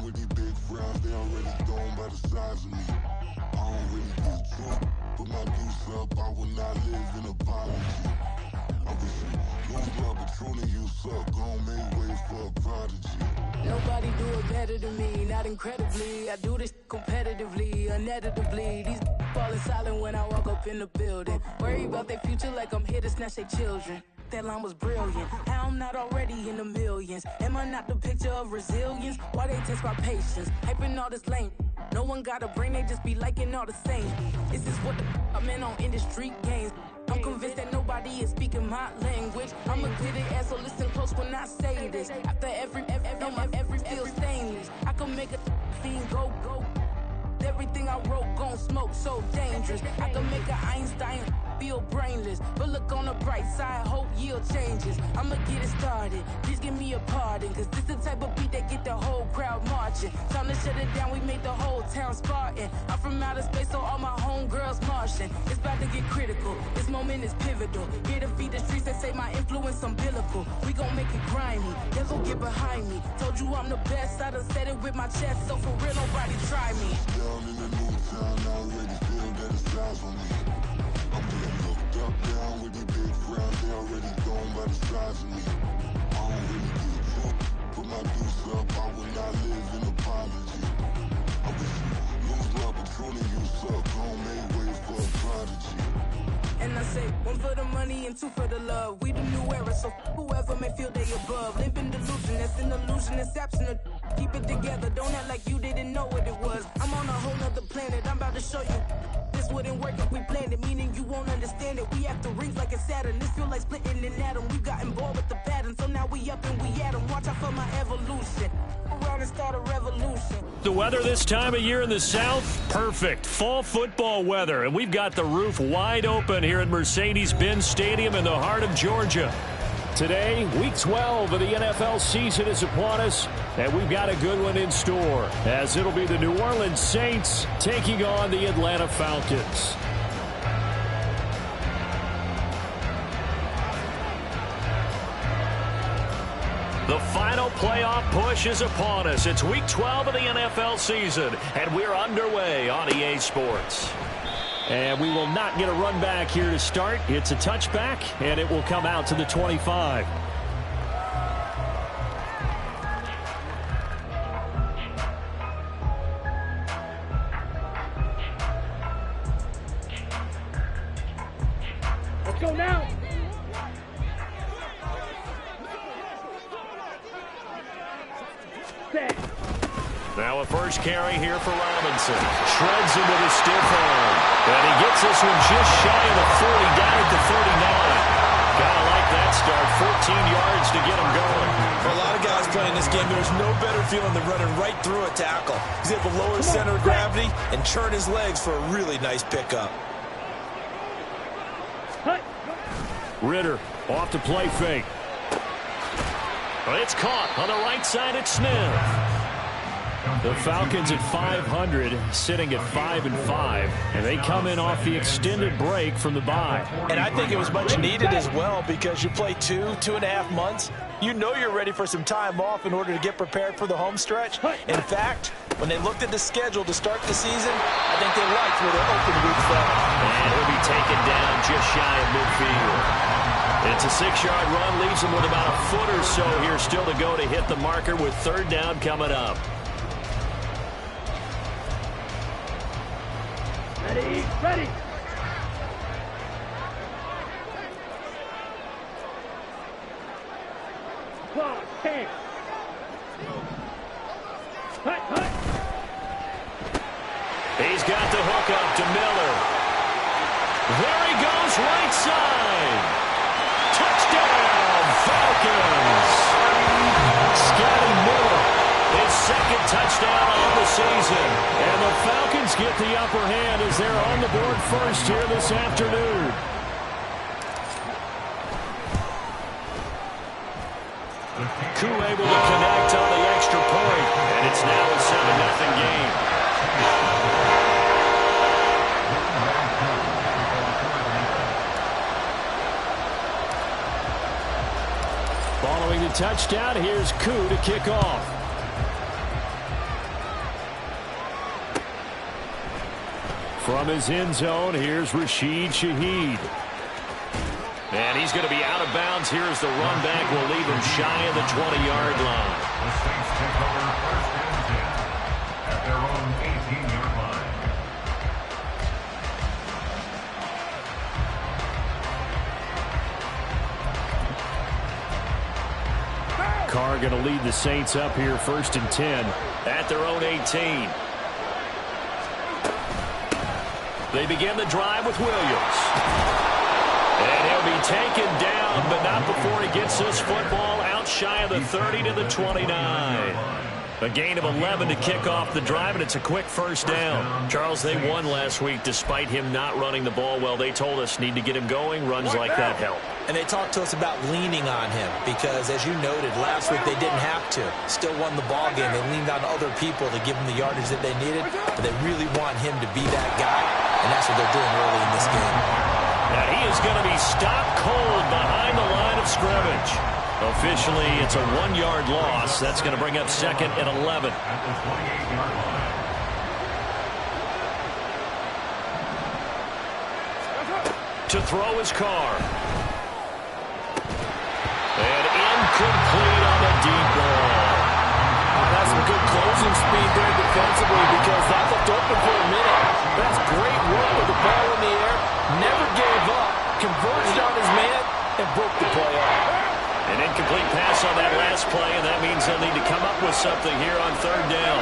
with these big frowns, they already gone by the size of me. I don't really get drunk, put my goose up, I will not live in apology. I wish you lose love, but truly you suck, gon' make way for a prodigy. Nobody do it better than me, not incredibly. I do this competitively, uneditably. These falling silent when I walk up in the building. Worry about their future like I'm here to snatch their children. That line was brilliant. How I'm not already in the millions? Am I not the picture of resilience? Why they test my patience? Hyping all this lame. No one got a brain, they just be liking all the same. This is what the I'm in on industry games. I'm convinced that nobody is speaking my language. I'm a good ass, so listen close when I say this. After every feel stainless. I can make a fiend go. Everything I wrote gon' smoke, so dangerous. I can make an Einstein feel brainless, but look on the bright side, hope yield changes. I'ma get it started, please give me a pardon, cause this the type of beat that get the whole crowd marching. Time to shut it down, we made the whole town Spartan. I'm from outer space, so all my homegirls Martian. It's about to get critical, this moment is pivotal. Here to feed the streets that say my influence umbilical. We gon' make it grimy, devil get behind me. Told you I'm the best, I done said it with my chest, so for real nobody try me. Down in the new town, I already feel that it's eyes on me. I'm getting looked up, down with these big frowns, they already gone by the size of me. I don't really get drunk, put my goose up, I will not live in apology. I wish you lose love, but truly you suck, gon' make way for a prodigy. And I say, one for the money and two for the love. We the new era, so whoever may feel they above. Live in delusion, that's an illusion, it's absent. Keep it together, don't act like you didn't know what it was. I'm on a whole nother planet, I'm about to show you. This wouldn't work if we planned it, meaning you won't understand it. We have to rings like a Saturn, this feel like splitting an atom. We got involved with the pattern, so now we up and we at 'em. Watch out for my evolution. Around and start a revolution. The weather this time of year in the South, perfect. Fall football weather, and we've got the roof wide open here at Mercedes-Benz Stadium in the heart of Georgia. Today, Week 12 of the NFL season is upon us, and we've got a good one in store, as it'll be the New Orleans Saints taking on the Atlanta Falcons. The final playoff push is upon us. It's Week 12 of the NFL season, and we're underway on EA Sports. And we will not get a run back here to start. It's a touchback, and it will come out to the 25. Let's go now. Now a first carry here for Robinson. Shreds him with a stiff arm. And he gets this one just shy of the 40, down at the 39. Gotta like that start. 14 yards to get him going. For a lot of guys playing this game, there's no better feeling than running right through a tackle. He's able to lower his center of gravity and churn his legs for a really nice pickup. Ritter off to play fake. It's caught on the right side at Smith. The Falcons at 500, sitting at 5-5, and they come in off the extended break from the bye. And I think it was much needed as well, because you play 2.5 months. You know you're ready for some time off in order to get prepared for the home stretch. In fact, when they looked at the schedule to start the season, I think they liked where their open week fell. And he'll be taken down just shy of midfield. It's a 6-yard run, leaves him with about a foot or so here still to go to hit the marker with third down coming up. Ready. Clock, 10. Hut. He's got the hook up to Miller. There he goes, right side. Touchdown, Falcons. Scotty Miller, his second touchdown on the season. And the Falcons get the upper hand as they're on the board first here this afternoon. Koo able to connect on the extra point, and it's now a 7-0 game. Following the touchdown, here's Koo to kick off. From his end zone, here's Rashid Shaheed. And he's going to be out of bounds here as the run back will leave him shy of the 20-yard line. The Saints take over 1st and 10 at their own 18-yard line. Carr going to lead the Saints up here 1st and 10 at their own 18. They begin the drive with Williams. And he'll be taken down, but not before he gets this football out shy of the 30 to the 29. A gain of 11 to kick off the drive, and it's a quick first down. Charles, they won last week despite him not running the ball well. They told us need to get him going. Runs like that help. And they talked to us about leaning on him because, as you noted, last week they didn't have to. Still won the ball game. They leaned on other people to give him the yardage that they needed, but they really want him to be that guy, and that's what they're doing early in this game. Now he is going to be stopped cold behind the line of scrimmage. Officially, it's a 1-yard loss. That's going to bring up 2nd and 11. At the 28-yard line. To throw his Carr. And incomplete on the deep ball. That's some good closing speed there defensively because that looked open for a minute. That's great work with the ball in the air. Never gave up. Converged on his man and broke the play up. An incomplete pass on that last play, and that means they'll need to come up with something here on 3rd down.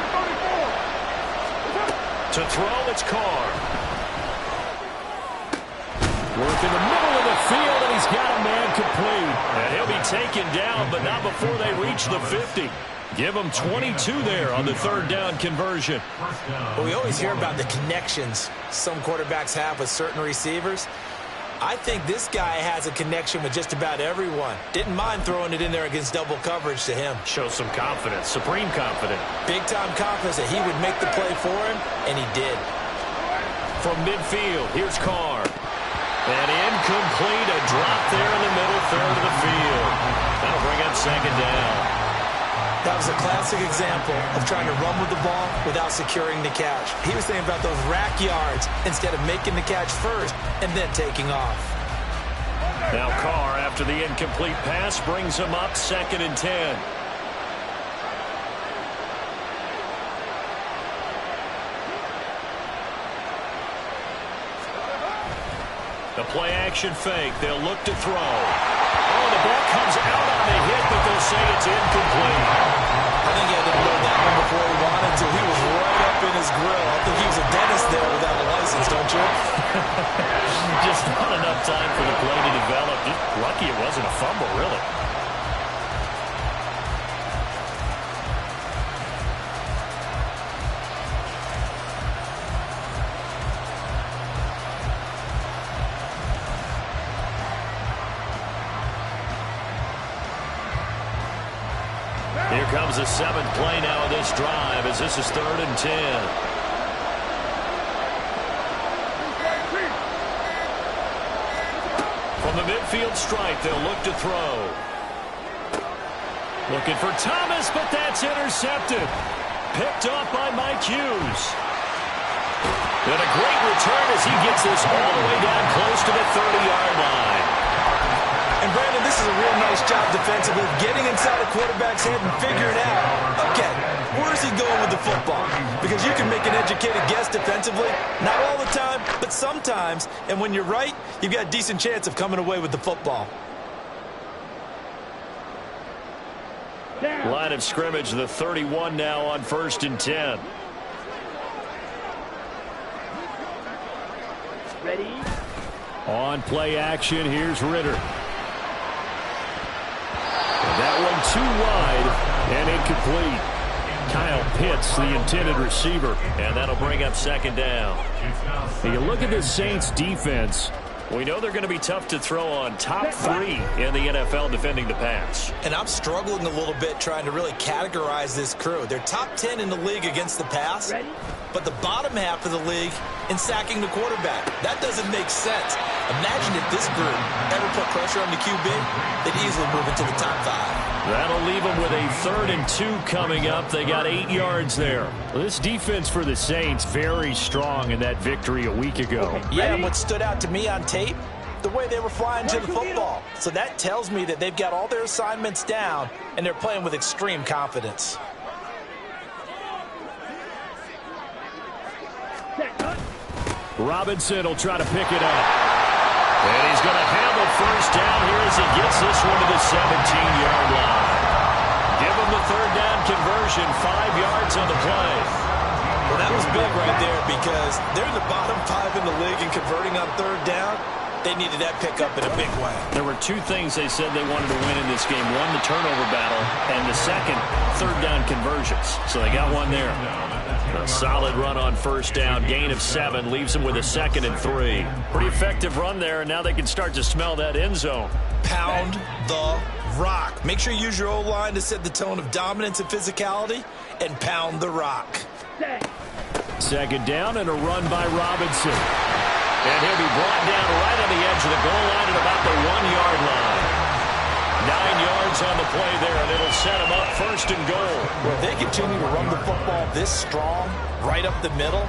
To throw, it's Carr. Work in the middle of the field, and he's got a man complete. And he'll be taken down, but not before they reach the 50. Give him 22 there on the 3rd down conversion. Well, we always hear about the connections some quarterbacks have with certain receivers. I think this guy has a connection with just about everyone. Didn't mind throwing it in there against double coverage to him. Shows some confidence, supreme confidence. Big-time confidence that he would make the play for him, and he did. From midfield, here's Carr. And incomplete, a drop there in the middle third of the field. That'll bring up 2nd down. That was a classic example of trying to run with the ball without securing the catch. He was thinking about those rack yards instead of making the catch first and then taking off. Now Carr, after the incomplete pass, brings him up 2nd and 10. The play action fake. They'll look to throw. Oh, the ball comes out on the hit, but they'll say it's incomplete. I think he had to blow that one before he wanted to. He was right up in his grill. I think he was a dentist there without a license, don't you? Just not enough time for the play to develop. Just lucky it wasn't a fumble, really. Here comes the 7th play now of this drive as this is 3rd and 10. From the midfield stripe, they'll look to throw. Looking for Thomas, but that's intercepted. Picked off by Mike Hughes. And a great return as he gets this all the way down close to the 30-yard line. And, Brandon, this is a real nice job defensively, getting inside a quarterback's head and figuring out, okay, where's he going with the football? Because you can make an educated guess defensively, not all the time, but sometimes. And when you're right, you've got a decent chance of coming away with the football. Line of scrimmage, the 31 now on 1st and 10. Ready? On play action, here's Ritter. That one too wide and incomplete. Kyle Pitts, the intended receiver, and that'll bring up 2nd down. Now you look at the Saints defense. We know they're going to be tough to throw on. Top 3 in the NFL defending the pass. And I'm struggling a little bit trying to really categorize this crew. They're top 10 in the league against the pass, but the bottom half of the league in sacking the quarterback. That doesn't make sense. Imagine if this group ever put pressure on the QB, they'd easily move into the top 5. That'll leave them with a 3rd and 2 coming up. They got 8 yards there. Well, this defense for the Saints, very strong in that victory a week ago. Yeah, and what stood out to me on tape, the way they were flying to the football. So that tells me that they've got all their assignments down, and they're playing with extreme confidence. Robinson will try to pick it up. And he's going to have a first down here as he gets this one to the 17-yard line. Give him the 3rd down conversion, 5 yards on the play. Well, that was big right there because they're in the bottom 5 in the league in converting on 3rd down. They needed that pickup in a big way. There were 2 things they said they wanted to win in this game. One, the turnover battle, and the second, 3rd down conversions. So they got one there. A solid run on 1st down. Gain of 7 leaves them with a 2nd and 3. Pretty effective run there, and now they can start to smell that end zone. Pound the rock. Make sure you use your O-line to set the tone of dominance and physicality, and pound the rock. 2nd down and a run by Robinson. And he'll be brought down right on the edge of the goal line at about the 1-yard line. 9 yards on the play there, and it'll set him up 1st and goal. Well, if they continue to run the football this strong, right up the middle,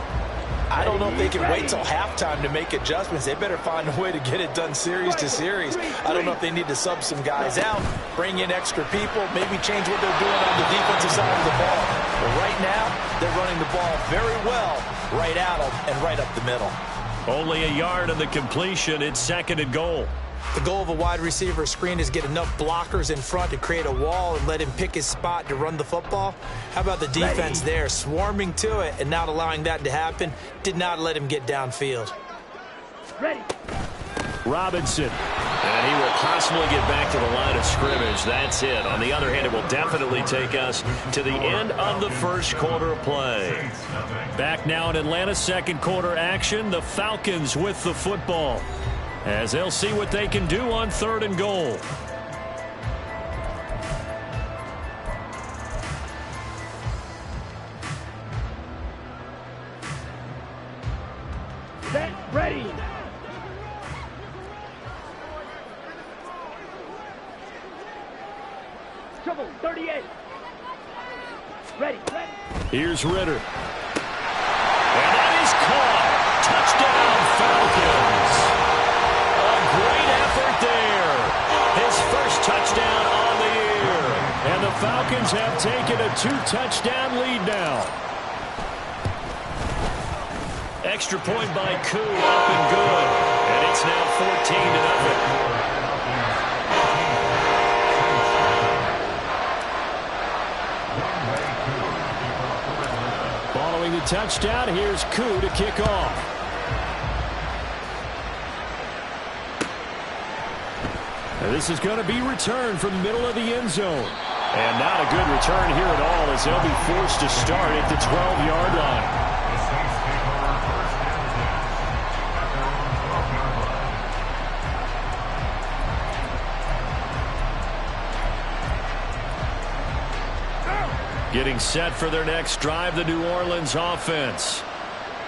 I don't know if they can wait till halftime to make adjustments. They better find a way to get it done series to series. I don't know if they need to sub some guys out, bring in extra people, maybe change what they're doing on the defensive side of the ball. But right now, they're running the ball very well right at them and right up the middle. Only a yard on the completion. It's 2nd and goal. The goal of a wide receiver screen is get enough blockers in front to create a wall and let him pick his spot to run the football. How about the defense there, swarming to it and not allowing that to happen? Did not let him get downfield. Ready. Robinson. And he will possibly get back to the line of scrimmage. That's it. On the other hand, it will definitely take us to the end of the 1st quarter of play. Back now in Atlanta, 2nd quarter action. The Falcons with the football, as they'll see what they can do on 3rd and goal. Set. Ready. Trouble. 38. Ready. Here's Ritter. And that is caught. Touchdown, Falcons. A great effort there. His first touchdown on the year. And the Falcons have taken a 2-touchdown lead now. Extra point by Koo, up and good. And it's now 14-0. Following the touchdown, here's Koo to kick off. And this is going to be returned from the middle of the end zone. And not a good return here at all, as they'll be forced to start at the 12-yard line. Getting set for their next drive, the New Orleans offense.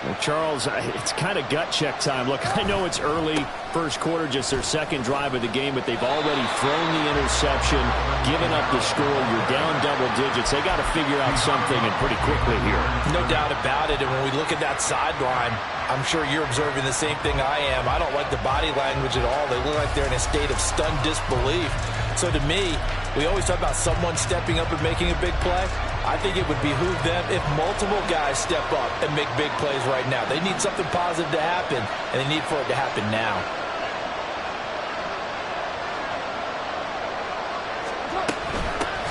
Well, Charles, it's kind of gut check time. Look, I know it's early, 1st quarter, just their 2nd drive of the game, but they've already thrown the interception, given up the score. You're down double digits. They got to figure out something, and pretty quickly here. No doubt about it, and when we look at that sideline, I'm sure you're observing the same thing I am. I don't like the body language at all. They look like they're in a state of stunned disbelief. So to me, we always talk about someone stepping up and making a big play. I think it would behoove them if multiple guys step up and make big plays right now. They need something positive to happen, and they need for it to happen now.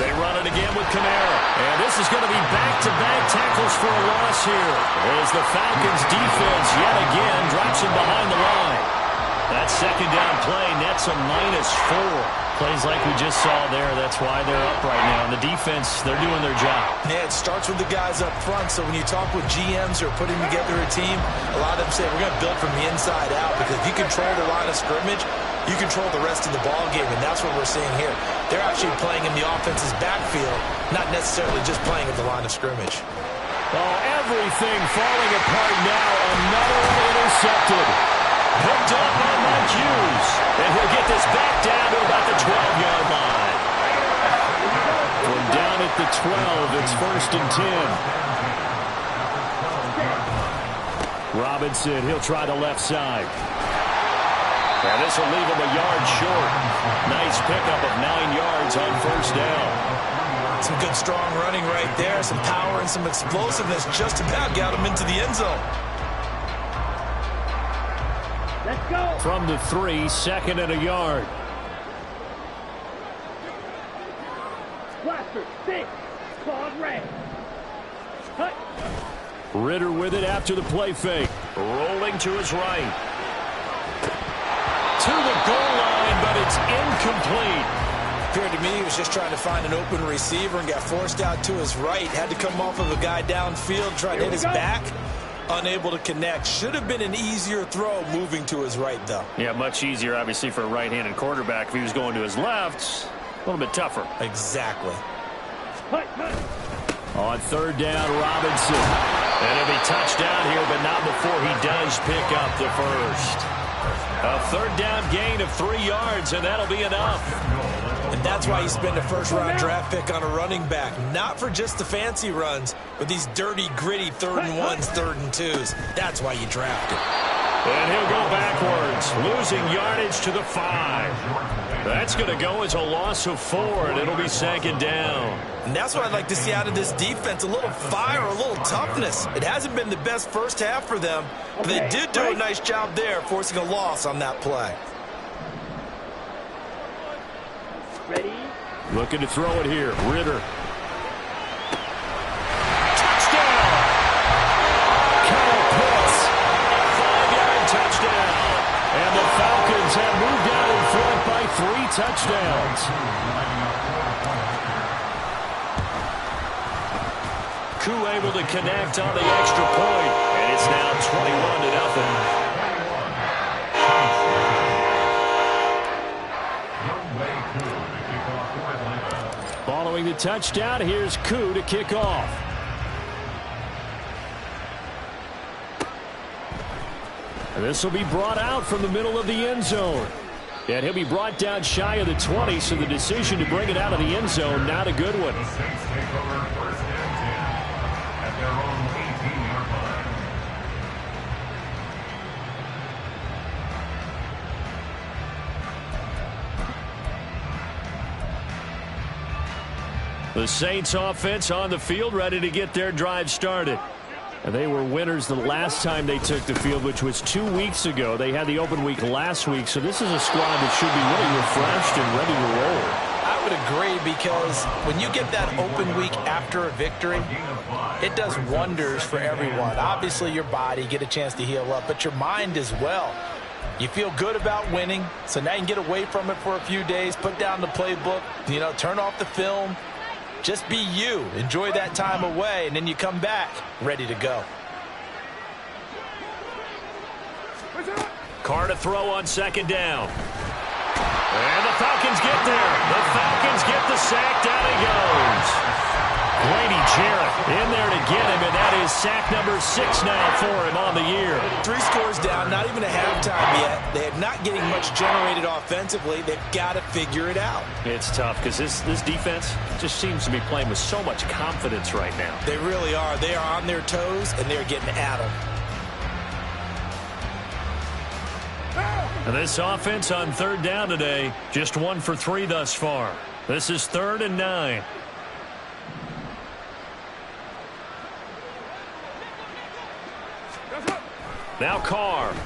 They run it again with Kamara. And this is going to be back-to-back tackles for a loss here, as the Falcons defense yet again drops him behind the line. That 2nd down play nets a -4. Plays like we just saw there. That's why they're up right now. And the defense, they're doing their job. Yeah, it starts with the guys up front. So when you talk with GMs who are putting together a team, a lot of them say we're going to build from the inside out, because if you control the line of scrimmage, you control the rest of the ball game, and that's what we're seeing here. They're actually playing in the offense's backfield, not necessarily just playing at the line of scrimmage. Oh, everything falling apart now. Another one intercepted. Picked up on Mike Hughes. And he'll get this back down to about the 12-yard line. From down at the 12, it's 1st and 10. Robinson, he'll try the left side. And this will leave him a yard short. Nice pickup of 9 yards on 1st down. Some good strong running right there. Some power and some explosiveness just about got him into the end zone. Let's go. From the 3, 2nd and a yard. Blaster, 6. Clawed red. Cut. Ritter with it after the play fake. Rolling to his right. To the goal line, but it's incomplete. Appeared to me he was just trying to find an open receiver and got forced out to his right. Had to come off of a guy downfield, trying to hit his back. Unable to connect. Should have been an easier throw moving to his right, though. Yeah, much easier, obviously, for a right-handed quarterback. If he was going to his left, a little bit tougher. Exactly. On 3rd down, Robinson. And it'll be touchdown here, but not before he does pick up the first. A 3rd down gain of 3 yards, and that'll be enough. And that's why you spend a first-round draft pick on a running back. Not for just the fancy runs, but these dirty, gritty 3rd and 1s, 3rd and 2s. That's why you draft him. And he'll go backwards, losing yardage to the 5. That's going to go as a loss of 4, and it'll be 2nd down. And that's what I'd like to see out of this defense, a little fire, a little toughness. It hasn't been the best first half for them, but they did do a nice job there, forcing a loss on that play. Ready? Looking to throw it here. Ritter. Touchdown! Kyle Pitts. A 5-yard touchdown. And the Falcons have moved out in front by 3 touchdowns. Koo able to connect on the extra point. And it's now 21-0. Following the touchdown, here's Koo to kick off. And this will be brought out from the middle of the end zone. And he'll be brought down shy of the 20, so the decision to bring it out of the end zone, not a good one. The Saints offense on the field, ready to get their drive started. And they were winners the last time they took the field, which was 2 weeks ago. They had the open week last week, so this is a squad that should be really refreshed and ready to roll. I would agree, because when you get that open week after a victory, it does wonders for everyone. Obviously, your body, get a chance to heal up, but your mind as well. You feel good about winning, so now you can get away from it for a few days, put down the playbook, turn off the film. Just be you. Enjoy that time away, and then you come back ready to go. Carr to throw on 2nd down. And the Falcons get there. The Falcons get the sack. Down he goes. Grady Jarrett in there to get him, and that is sack number 6 now for him on the year. 3 scores down, not even a halftime yet. They're not getting much generated offensively. They've got to figure it out. It's tough because this defense just seems to be playing with so much confidence right now. They really are. They are on their toes, and they're getting at them. And this offense on 3rd down today, just 1 for 3 thus far. This is 3rd and 9. Now Carr. And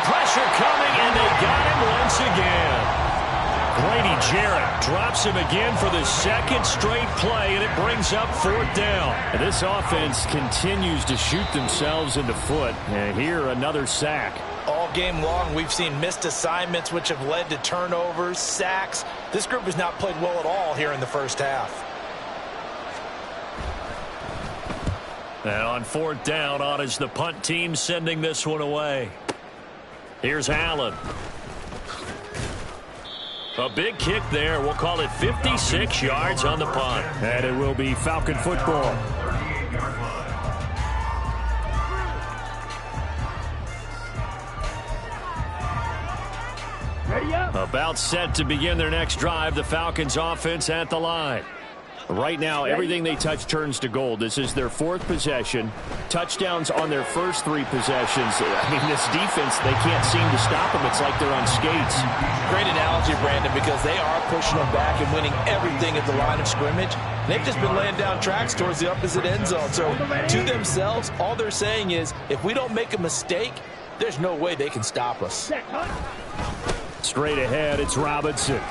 pressure coming, and they got him once again. Grady Jarrett drops him again for the 2nd straight play, and it brings up 4th down. And this offense continues to shoot themselves in the foot. And here, another sack. All game long, we've seen missed assignments, which have led to turnovers, sacks. This group has not played well at all here in the first half. And on 4th down, on is the punt team sending this one away. Here's Allen. A big kick there. We'll call it 56 yards on the punt. And it will be Falcon football. 38-yard line. Ready up. About set to begin their next drive. The Falcons offense at the line. Right now, everything they touch turns to gold. This is their 4th possession. Touchdowns on their first 3 possessions. I mean, this defense, they can't seem to stop them. It's like they're on skates. Great analogy, Brandon, because they are pushing them back and winning everything at the line of scrimmage. They've just been laying down tracks towards the opposite end zone. So to themselves, all they're saying is, if we don't make a mistake, there's no way they can stop us. Straight ahead, it's Robinson.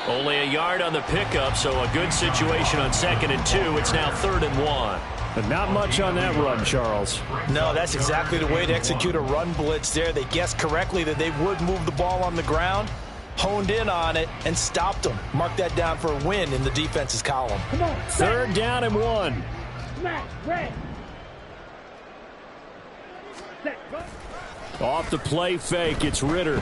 Only a yard on the pickup, so a good situation on 2nd and 2. It's now 3rd and 1. But not much on that run, Charles. No, that's exactly the way to execute a run blitz there. They guessed correctly that they would move the ball on the ground, honed in on it, and stopped them. Mark that down for a win in the defense's column. Come on. 3rd down and 1. Smash. Red. Set. Go. Off the play fake, it's Ritter.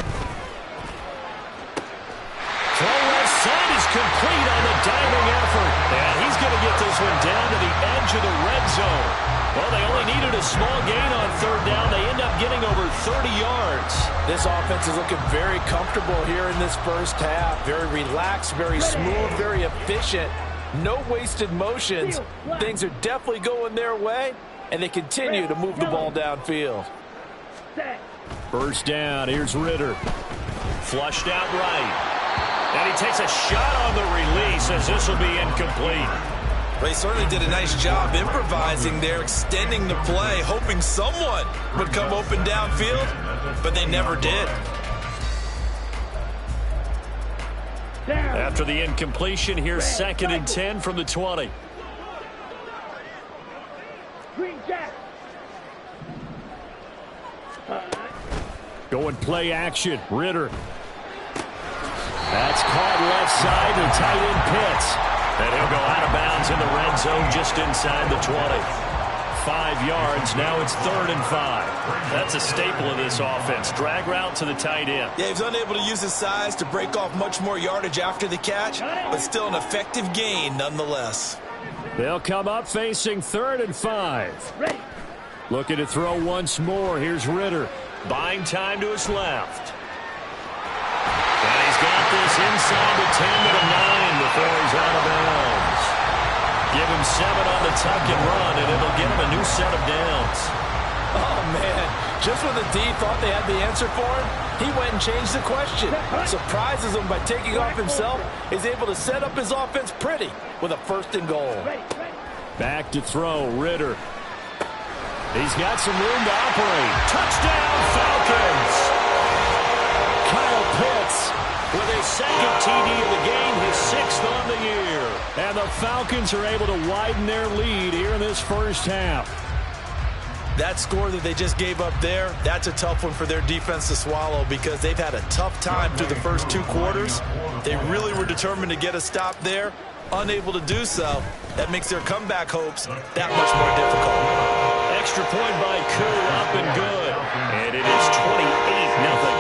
Throw left side is complete on the diving effort. And he's going to get this one down to the edge of the red zone. Well, they only needed a small gain on 3rd down. They end up getting over 30 yards. This offense is looking very comfortable here in this first half. Very relaxed, very smooth, very efficient. No wasted motions. Things are definitely going their way, and they continue to move the ball downfield. Set. First down, here's Ritter. Flushed out right. And he takes a shot on the release as this will be incomplete. They certainly did a nice job improvising there, extending the play, hoping someone would come open downfield, but they never did. Down. After the incompletion, here's 2nd and 10 from the 20. Green Jack. Going play action, Ritter. That's caught left side to tight end Pitts. And he'll go out of bounds in the red zone just inside the 20. 5 yards, now it's 3rd and 5. That's a staple of this offense. Drag route to the tight end. Yeah, he's unable to use his size to break off much more yardage after the catch, but still an effective gain nonetheless. They'll come up facing 3rd and 5. Ready. Looking to throw once more. Here's Ritter. Buying time to his left. And he's got this inside the 10 to the 9 before he's out of bounds. Give him 7 on the tuck and run, and it'll get him a new set of downs. Oh, man. Just when the D thought they had the answer for him, he went and changed the question. Surprises him by taking off himself. He's able to set up his offense pretty with a 1st and goal. Ready. Ready. Back to throw, Ritter. He's got some room to operate. Touchdown, Falcons! Kyle Pitts With his 2nd TD of the game, his 6th on the year. And the Falcons are able to widen their lead here in this first half. That score that they just gave up there, that's a tough one for their defense to swallow because they've had a tough time through the first 2 quarters. They really were determined to get a stop there, unable to do so. That makes their comeback hopes that much more difficult. Extra point by Koo, up and good. And it is 28-0.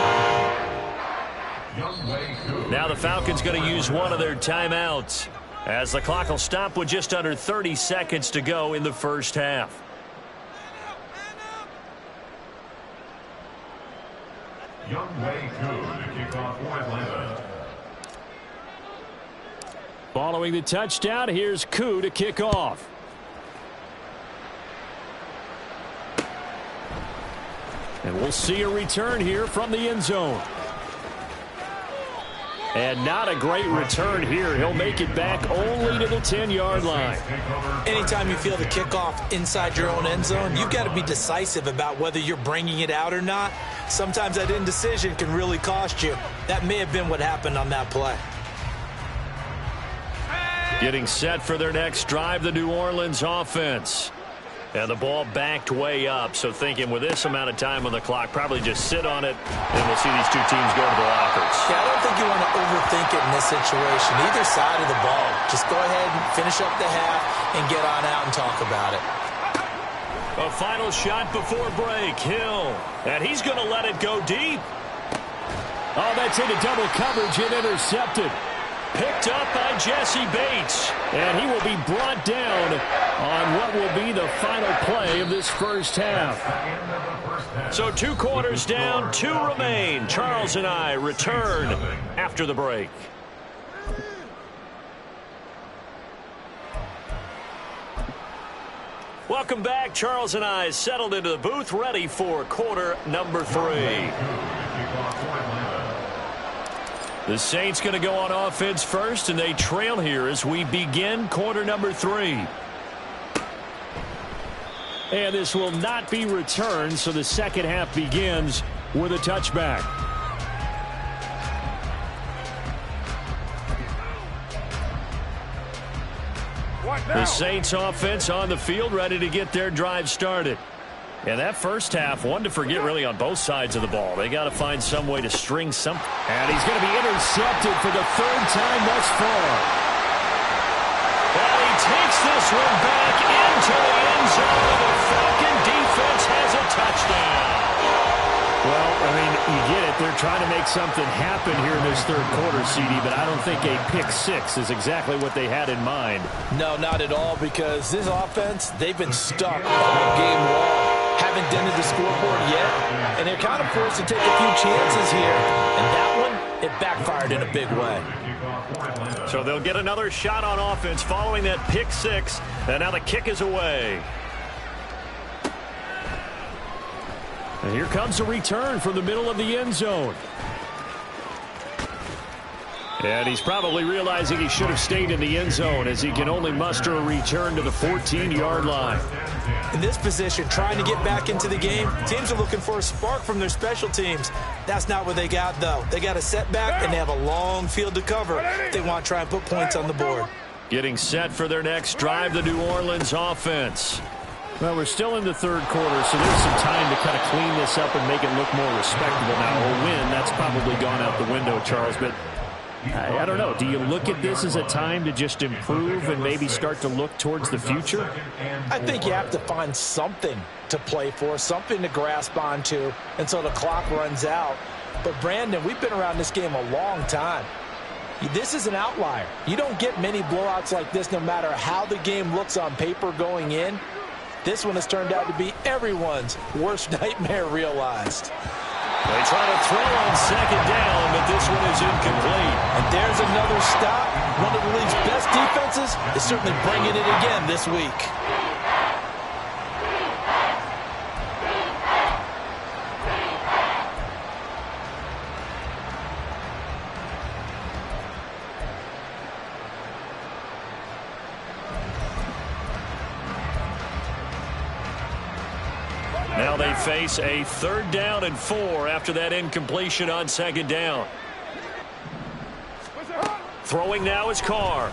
Now the Falcons going to use one of their timeouts as the clock will stop with just under 30 seconds to go in the first half. Young Wei Koo to kick off for Atlanta. Following the touchdown, here's Koo to kick off. And we'll see a return here from the end zone. And not a great return here. He'll make it back only to the 10-yard line. Anytime you feel the kickoff inside your own end zone, you've got to be decisive about whether you're bringing it out or not. Sometimes that indecision can really cost you. That may have been what happened on that play. Getting set for their next drive, the New Orleans offense. And the ball backed way up, so thinking with this amount of time on the clock, probably just sit on it, and we'll see these 2 teams go to the lockers. Yeah, I don't think you want to overthink it in this situation, either side of the ball. Just go ahead and finish up the half and get on out and talk about it. A final shot before break, Hill. And he's going to let it go deep. Oh, that's into double coverage and intercepted. Picked up by Jesse Bates. And he will be brought down on what will be the final play of this first half. So 2 quarters down, 2 remain. Charles and I return after the break. Welcome back. Charles and I settled into the booth, ready for quarter number 3. The Saints going to go on offense first, and they trail here as we begin quarter number 3. And this will not be returned, so the second half begins with a touchback. The Saints offense on the field, ready to get their drive started. And that first half, one to forget really on both sides of the ball. They got to find some way to string something. And he's going to be intercepted for the 3rd time thus far. And he takes this one back into the end zone. The Falcon defense has a touchdown. Well, I mean, you get it. They're trying to make something happen here in this 3rd quarter, CD, but I don't think a pick 6 is exactly what they had in mind. No, not at all, because this offense, they've been stuck all game long. Haven't dented the scoreboard yet, and they're kind of forced to take a few chances here. And that one, it backfired in a big way. So they'll get another shot on offense following that pick 6, and now the kick is away. And here comes a return from the middle of the end zone. And he's probably realizing he should have stayed in the end zone as he can only muster a return to the 14-yard line. In this position, trying to get back into the game, teams are looking for a spark from their special teams. That's not what they got, though. They got a setback, and they have a long field to cover if they want to try and put points on the board. Getting set for their next drive, the New Orleans offense. Well, we're still in the 3rd quarter, so there's some time to kind of clean this up and make it look more respectable now. A win, that's probably gone out the window, Charles, but I don't know. Do you look at this as a time to just improve and maybe start to look towards the future? I think you have to find something to play for, something to grasp onto until the clock runs out. But, Brandon, we've been around this game a long time. This is an outlier. You don't get many blowouts like this no matter how the game looks on paper going in. This one has turned out to be everyone's worst nightmare realized. They try to throw on 2nd down, but this one is incomplete. And there's another stop. One of the league's best defenses is certainly bringing it again this week. Now they face a 3rd down and 4 after that incompletion on 2nd down. Throwing now is Carr.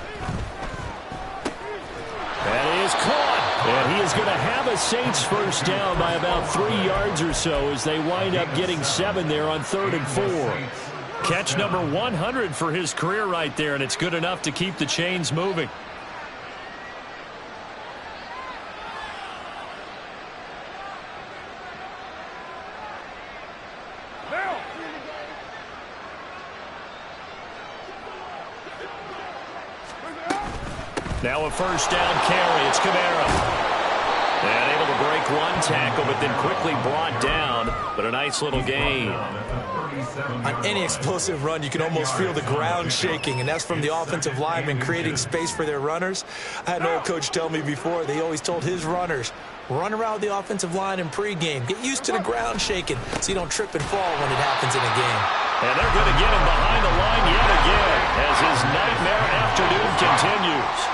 That is caught. And he is going to have a Saints first down by about 3 yards or so as they wind up getting 7 there on 3rd and 4. Catch number 100 for his career right there, and it's good enough to keep the chains moving. Now a first down carry. It's Kamara. And able to break one tackle, but then quickly brought down. But a nice little gain. On any explosive run, you can almost feel the ground shaking, and that's from the offensive linemen creating space for their runners. I had an old coach tell me before, they always told his runners, run around the offensive line in pregame. Get used to the ground shaking so you don't trip and fall when it happens in a game. And they're going to get him behind the line yet again as his nightmare afternoon continues.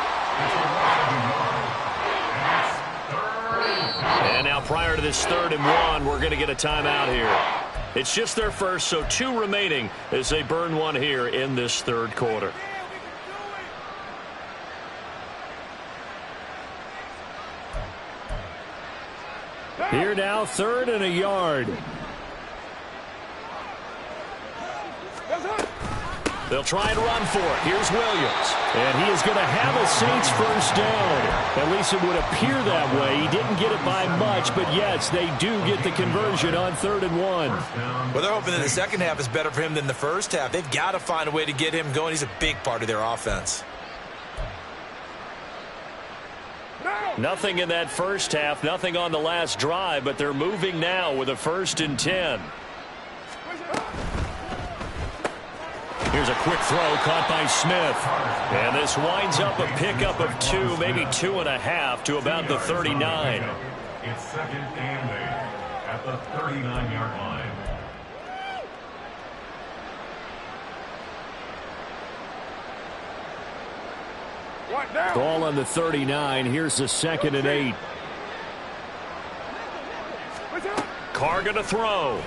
And now prior to this 3rd and 1, we're going to get a timeout here. It's just their first, so 2 remaining as they burn one here in this 3rd quarter. Here now, 3rd and a yard. They'll try and run for it. Here's Williams. And he is going to have a Saints first down. At least it would appear that way. He didn't get it by much, but yes, they do get the conversion on 3rd and 1. Well, they're hoping that the second half is better for him than the first half. They've got to find a way to get him going. He's a big part of their offense. Nothing in that first half, nothing on the last drive, but they're moving now with a 1st and 10. Here's a quick throw caught by Smith. And this winds up a pickup of 2, maybe 2.5 to about the 39. It's 2nd and 8 at the 39-yard line. Ball on the 39. Here's the 2nd and 8. Carr going to throw.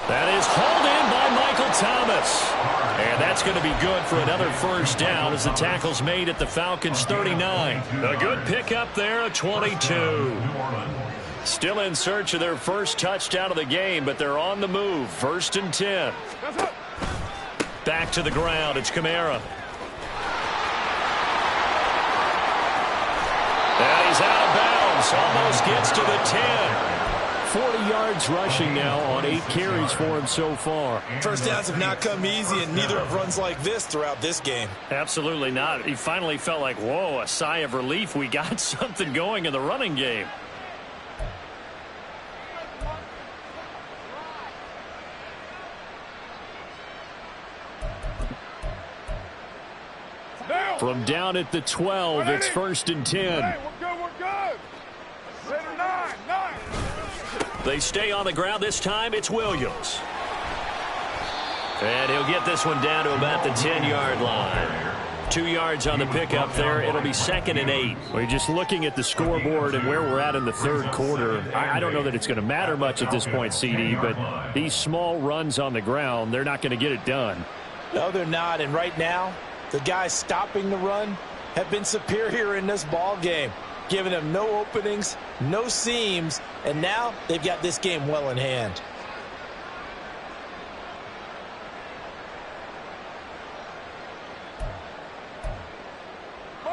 That is hauled in by Michael Thomas. And that's going to be good for another first down as the tackle's made at the Falcons' 39. A good pickup there, a 22. Still in search of their first touchdown of the game, but they're on the move. 1st and 10. Back to the ground. It's Kamara. And he's out of bounds. Almost gets to the 10. 40 yards rushing now on 8 carries for him so far. First downs have not come easy, and neither have runs like this throughout this game. Absolutely not. He finally felt like, whoa, a sigh of relief. We got something going in the running game. From down at the 12, it's 1st and 10. Hey, we're good. 9. They stay on the ground this time. It's Williams. And he'll get this one down to about the 10-yard line. 2 yards on the pickup there. It'll be 2nd and 8. We're just looking at the scoreboard and where we're at in the 3rd quarter. I don't know that it's going to matter much at this point, CD, but these small runs on the ground, they're not going to get it done. No, they're not. And right now, the guys stopping the run have been superior in this ball game, giving them no openings, no seams, and now they've got this game well in hand.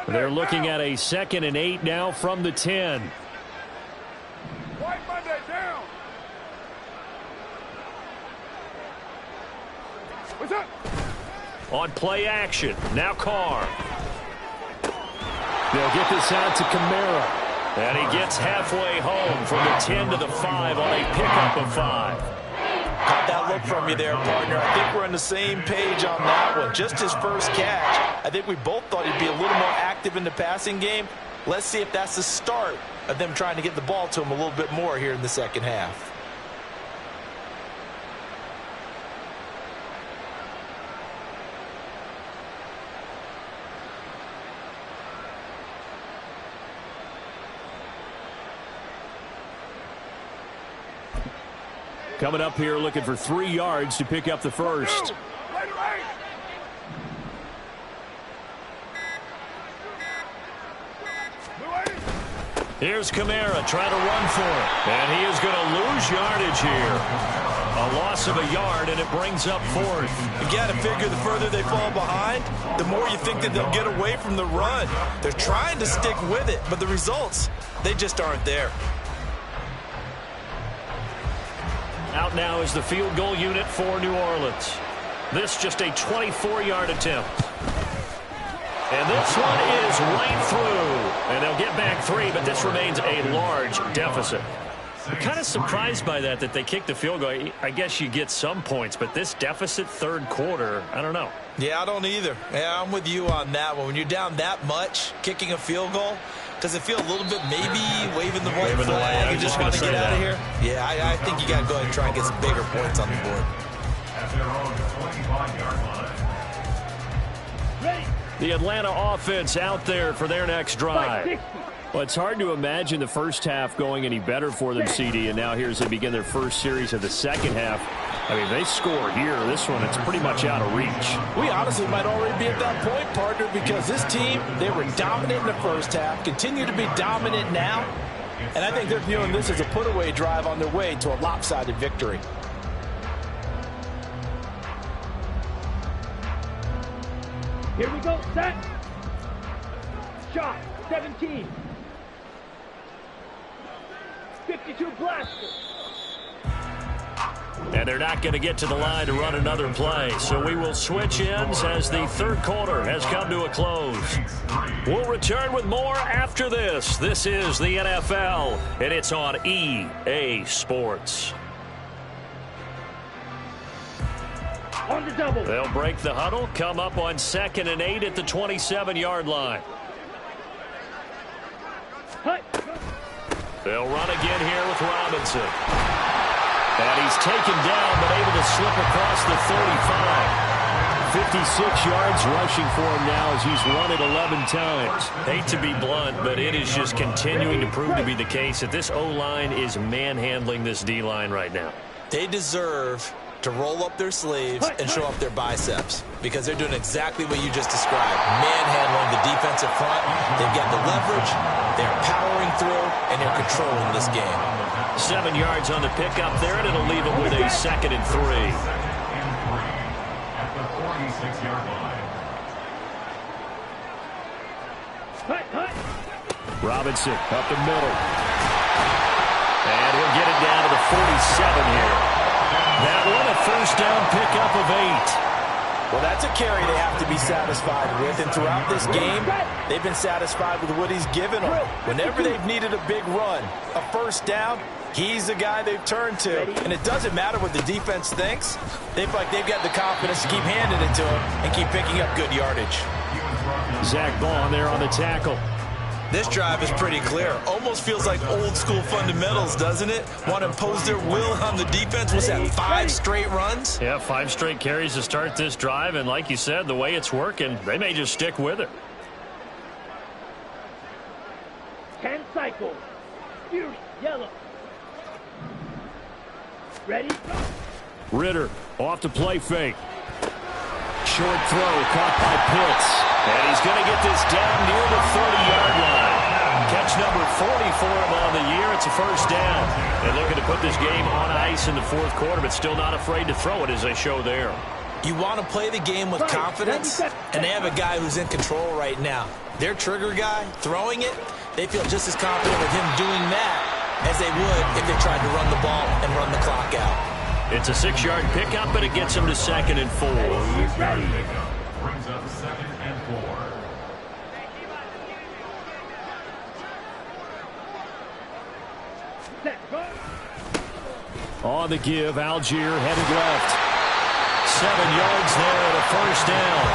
They're looking at a 2nd and 8 now from the 10. White Monday down. What's up? On play action. Now Carr. They'll get this out to Kamara. And he gets halfway home from the 10 to the 5 on a pickup of 5. Got that look from you there, partner. I think we're on the same page on that one. Just his first catch. I think we both thought he'd be a little more active in the passing game. Let's see if that's the start of them trying to get the ball to him a little bit more here in the second half. Coming up here looking for 3 yards to pick up the first. Here's Kamara trying to run for it. And he is going to lose yardage here. A loss of a yard, and it brings up 4th. You got to figure the further they fall behind, the more you think that they'll get away from the run. They're trying to stick with it, but the results, they just aren't there. Out now is the field goal unit for New Orleans. This just a 24-yard attempt. And this one is right through. And they'll get back 3, but this remains a large deficit. I'm kind of surprised by that they kicked the field goal. I guess you get some points, but this deficit 3rd quarter, I don't know. Yeah, I don't either. Yeah, I'm with you on that one. When you're down that much, kicking a field goal, does it feel a little bit maybe waving the white flag and just want to get out of here? Yeah, I think you got to go ahead and try and get some bigger points on the board. At their own 25-yard line. The Atlanta offense out there for their next drive. Well, it's hard to imagine the first half going any better for them, CD, and now here as they begin their first series of the second half. I mean, they score here. This one, it's pretty much out of reach. We honestly might already be at that point, partner, because this team, they were dominant in the first half, continue to be dominant now, and I think they're viewing this as a put-away drive on their way to a lopsided victory. Here we go, set. Shot, 17. 52 blaster. And they're not going to get to the line to run another play. So we will switch ends as the third quarter has come to a close. We'll return with more after this. This is the NFL, and it's on EA Sports. On the double. They'll break the huddle, come up on 2nd and 8 at the 27-yard line. Hut. They'll run again here with Robinson. And he's taken down, but able to slip across the 35. 56 yards rushing for him now as he's run it 11 times. Hate to be blunt, but it is just continuing to prove to be the case that this O-line is manhandling this D-line right now. They deserve to roll up their sleeves and show up their biceps because they're doing exactly what you just described. Manhandling the defensive front. They've got the leverage. They're powering through, and they're controlling this game. 7 yards on the pickup there, and it'll leave them with a 2nd and 3. At the 46-yard line. Robinson up the middle. And he'll get it down to the 47 here. That one a first down pickup of 8. Well, that's a carry they have to be satisfied with, and throughout this game, they've been satisfied with what he's given them. Whenever they've needed a big run, a first down, he's the guy they've turned to. And it doesn't matter what the defense thinks. They've got the confidence to keep handing it to him and keep picking up good yardage. Zach Ball there on the tackle. This drive is pretty clear. Almost feels like old school fundamentals, doesn't it? Want to impose their will on the defense. What's that, 5 straight runs? Yeah, 5 straight carries to start this drive. And like you said, the way it's working, they may just stick with it. 10 cycles. Fury, yellow. Ready? Ritter off to play fake. Short throw caught by Pitts. And he's going to get this down near the 30-yard line. Catch number 40 for him on the year. It's a first down. And looking to put this game on ice in the fourth quarter, but still not afraid to throw it as they show there. You want to play the game with confidence, and they have a guy who's in control right now. Their trigger guy, throwing it, they feel just as confident with him doing that as they would if they tried to run the ball and run the clock out. It's a 6-yard pickup, but it gets them to 2nd and 4. Brings up 2nd and 4. On the give, Algier headed left. 7 yards there at a first down.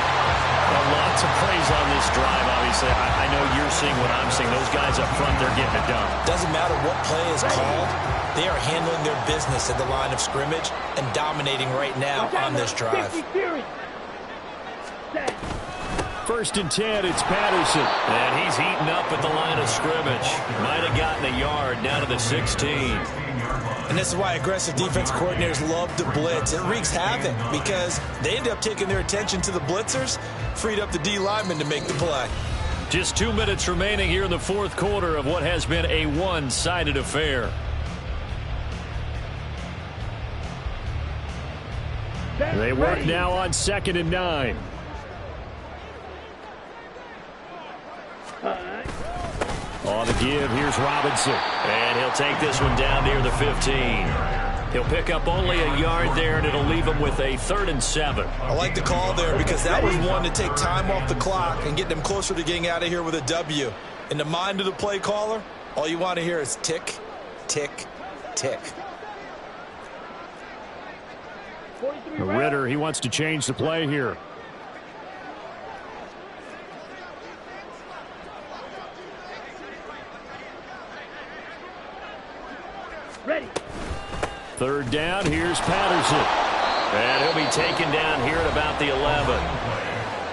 Well, lots of praise on this drive, obviously. I know you're seeing what I'm seeing. Those guys up front, they're getting it done. Doesn't matter what play is called. They are handling their business at the line of scrimmage and dominating right now on this drive. 1st and 10, it's Patterson. And he's heating up at the line of scrimmage. Might have gotten a yard down to the 16. And this is why aggressive defense coordinators love to blitz. It wreaks havoc because they end up taking their attention to the blitzers, freed up the D lineman to make the play. Just 2 minutes remaining here in the fourth quarter of what has been a one-sided affair. They work now on 2nd and 9. On the give, here's Robinson. And he'll take this one down near the 15. He'll pick up only a yard there, and it'll leave him with a 3rd and 7. I like the call there because that was one to take time off the clock and get them closer to getting out of here with a W. In the mind of the play caller, all you want to hear is tick, tick, tick. Ritter, he wants to change the play here. Ready. 3rd down, here's Patterson. And he'll be taken down here at about the 11.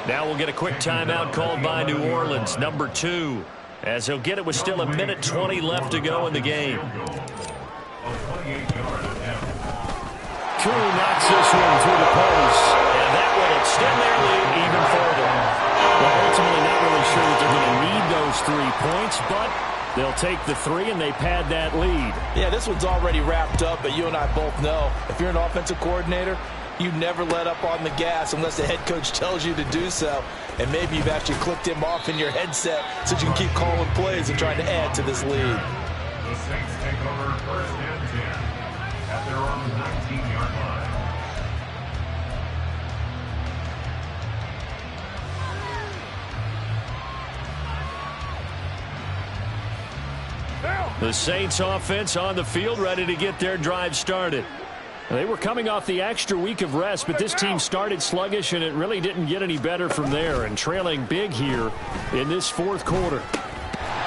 Now we'll get a quick timeout called by New Orleans, number 2. As he'll get it with still 1:20 left to go in the game. Koo knocks this one through the post. And that will extend their lead even further. Well, ultimately not really sure that they're going to need those 3 points, but they'll take the 3 and they pad that lead. Yeah, this one's already wrapped up, but you and I both know if you're an offensive coordinator, You never let up on the gas unless the head coach tells you to do so. And maybe you've actually clicked him off in your headset so you can keep calling plays and trying to add to this lead. The Saints take over first and 10 at their own 19-yard line. The Saints offense on the field, ready to get their drive started. They were coming off the extra week of rest, but this team started sluggish, and it really didn't get any better from there, and trailing big here in this fourth quarter.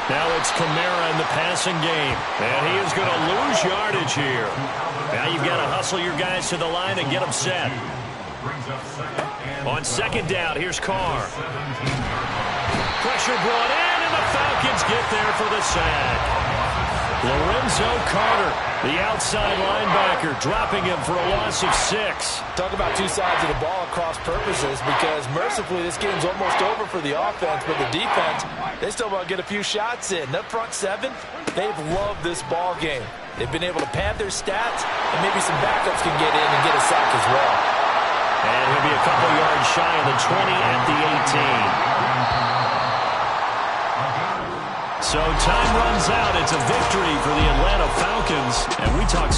Now it's Kamara in the passing game, and he is going to lose yardage here. Now you've got to hustle your guys to the line and get them set. On second down, here's Carr. Pressure brought in, and the Falcons get there for the sack. Lorenzo Carter, the outside linebacker, dropping him for a loss of 6. Talk about two sides of the ball across purposes, because mercifully this game's almost over for the offense, but the defense, they still want to get a few shots in. That front seven, they've loved this ball game. They've been able to pad their stats, and maybe some backups can get in and get a sack as well. And he'll be a couple yards shy of the 20 at the 18. So time runs out. It's a victory for the Atlanta Falcons, and we talk